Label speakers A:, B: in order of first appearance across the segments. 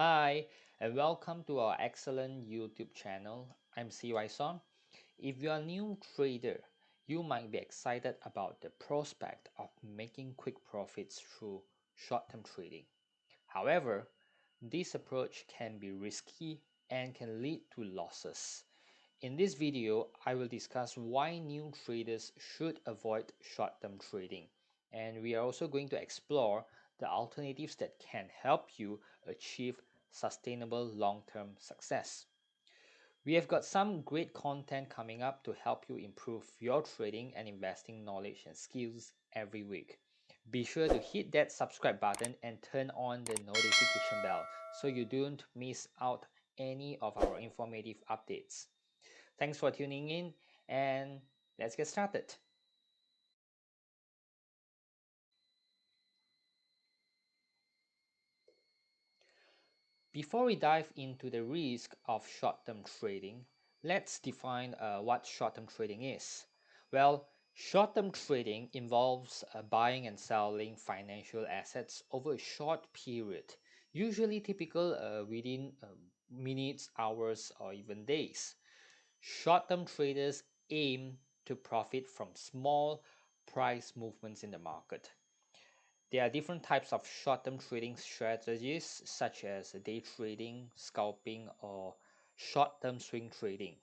A: Hi, and welcome to our excellent YouTube channel. I'm CY Son. If you're a new trader, you might be excited about the prospect of making quick profits through short-term trading. However, this approach can be risky and can lead to losses. In this video, I will discuss why new traders should avoid short-term trading. And we are also going to explore the alternatives that can help you achieve sustainable long-term success. We have got some great content coming up to help you improve your trading and investing knowledge and skills every week. Be sure to hit that subscribe button and turn on the notification bell so you don't miss out any of our informative updates. Thanks for tuning in, and let's get started. Before we dive into the risk of short-term trading, let's define what short-term trading is. Well, short-term trading involves buying and selling financial assets over a short period, usually typical within minutes, hours, or even days. Short-term traders aim to profit from small price movements in the market. There are different types of short-term trading strategies such as day trading, scalping, or short-term swing trading.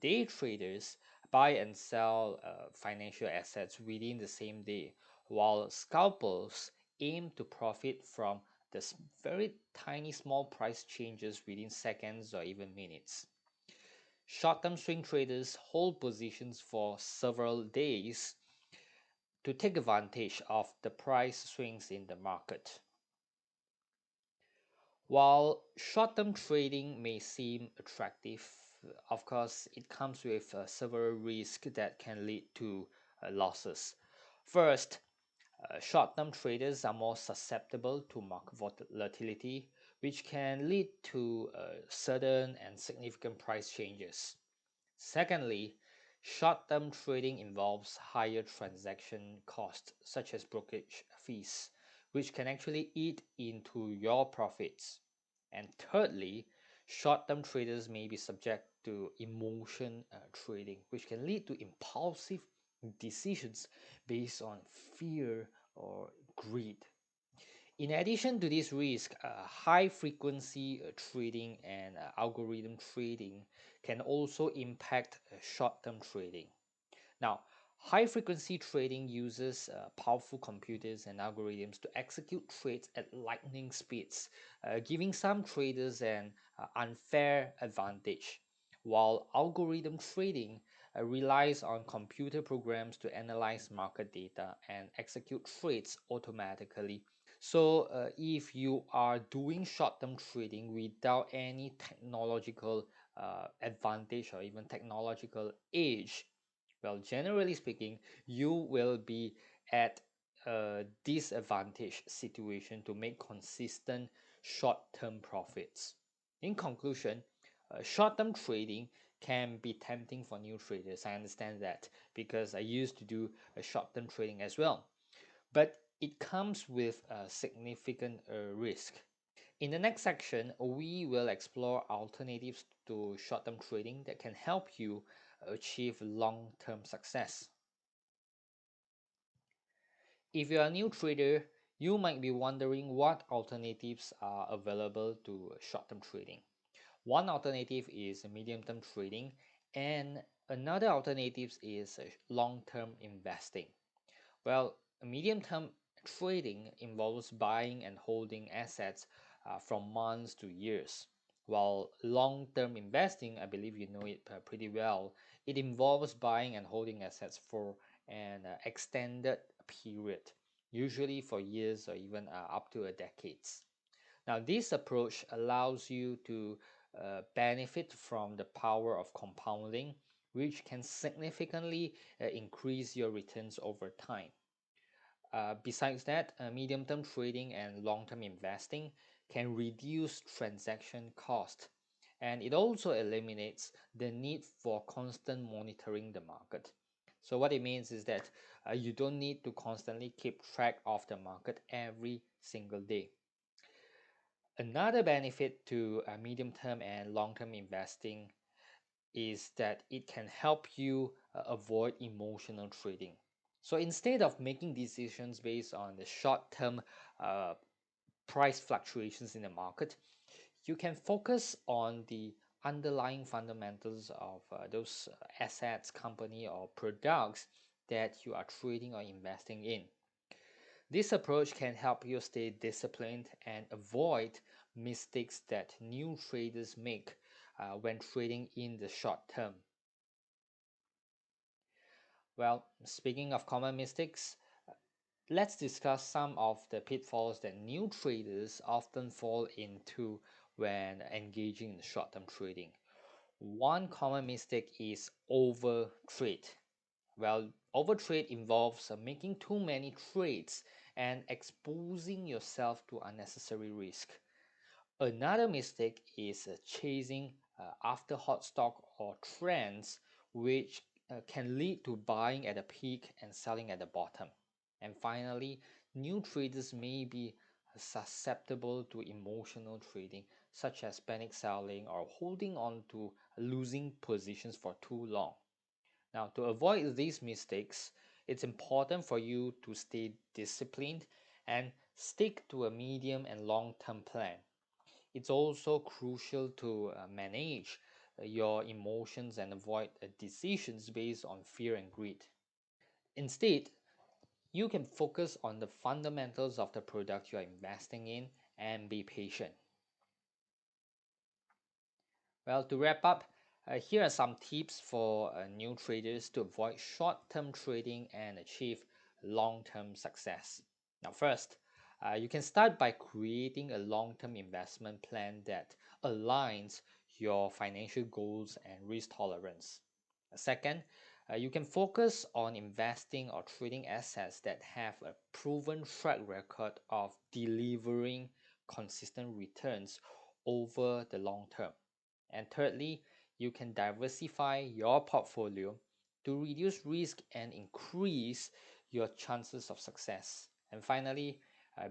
A: Day traders buy and sell financial assets within the same day, while scalpers aim to profit from the very tiny small price changes within seconds or even minutes. Short-term swing traders hold positions for several days to take advantage of the price swings in the market. While short-term trading may seem attractive, of course, it comes with several risks that can lead to losses. First, short-term traders are more susceptible to market volatility, which can lead to sudden and significant price changes. Secondly, short-term trading involves higher transaction costs, such as brokerage fees, which can actually eat into your profits. And thirdly, short-term traders may be subject to emotion trading, which can lead to impulsive decisions based on fear or greed. In addition to this risk, high frequency trading and algorithm trading can also impact short-term trading. Now, high frequency trading uses powerful computers and algorithms to execute trades at lightning speeds, giving some traders an unfair advantage, while algorithm trading relies on computer programs to analyze market data and execute trades automatically. So, if you are doing short-term trading without any technological advantage or even technological edge, well, generally speaking, you will be at a disadvantaged situation to make consistent short-term profits. In conclusion, short-term trading can be tempting for new traders. I understand that because I used to do a short-term trading as well. But it comes with a significant risk. In the next section, we will explore alternatives to short-term trading that can help you achieve long-term success. If you're a new trader, you might be wondering what alternatives are available to short-term trading. One alternative is medium-term trading, and another alternative is long-term investing. Well, medium-term trading involves buying and holding assets from months to years, while long-term investing, I believe you know it pretty well, it involves buying and holding assets for an extended period, usually for years or even up to a decades. Now, this approach allows you to benefit from the power of compounding, which can significantly increase your returns over time. Besides that, medium-term trading and long-term investing can reduce transaction cost, and it also eliminates the need for constant monitoring the market. So what it means is that you don't need to constantly keep track of the market every single day. Another benefit to medium term and long term investing is that it can help you avoid emotional trading. So instead of making decisions based on the short term uh, price fluctuations in the market, you can focus on the underlying fundamentals of those assets, company, or products that you are trading or investing in. This approach can help you stay disciplined and avoid mistakes that new traders make when trading in the short term. Well, speaking of common mistakes, let's discuss some of the pitfalls that new traders often fall into when engaging in short term trading. One common mistake is over trade. Well, over trade involves making too many trades and exposing yourself to unnecessary risk. Another mistake is chasing after hot stock or trends, which can lead to buying at the peak and selling at the bottom. And finally, new traders may be susceptible to emotional trading, such as panic selling or holding on to losing positions for too long. Now, to avoid these mistakes, it's important for you to stay disciplined and stick to a medium and long term plan. It's also crucial to manage your emotions and avoid decisions based on fear and greed. Instead, you can focus on the fundamentals of the product you are investing in and be patient. Well, to wrap up, here are some tips for new traders to avoid short term trading and achieve long term success. Now, first, you can start by creating a long term investment plan that aligns your financial goals and risk tolerance. Second, you can focus on investing or trading assets that have a proven track record of delivering consistent returns over the long term. And thirdly, you can diversify your portfolio to reduce risk and increase your chances of success. And finally,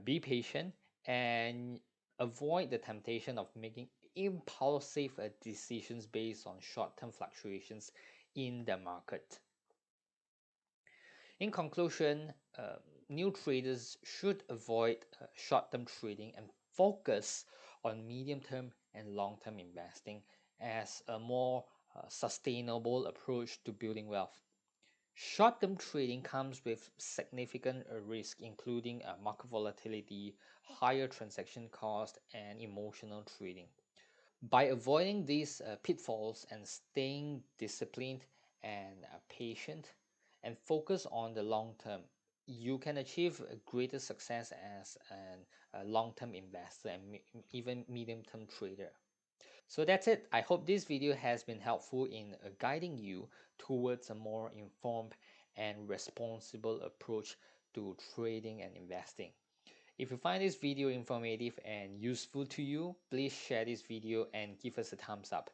A: be patient and avoid the temptation of making impulsive decisions based on short term fluctuations in the market. In conclusion, new traders should avoid short term trading and focus on medium term and long term investing as a more sustainable approach to building wealth. Short term trading comes with significant risk, including market volatility, higher transaction cost, and emotional trading. By avoiding these pitfalls and staying disciplined and patient and focus on the long term, you can achieve a greater success as a long-term investor and even medium-term trader. So that's it. I hope this video has been helpful in guiding you towards a more informed and responsible approach to trading and investing. If you find this video informative and useful to you, please share this video and give us a thumbs up.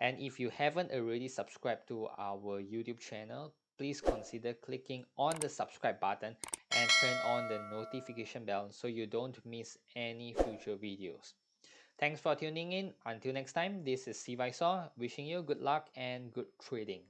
A: And if you haven't already subscribed to our YouTube channel, please consider clicking on the subscribe button and turn on the notification bell so you don't miss any future videos. Thanks for tuning in. Until next time, this is Soh wishing you good luck and good trading.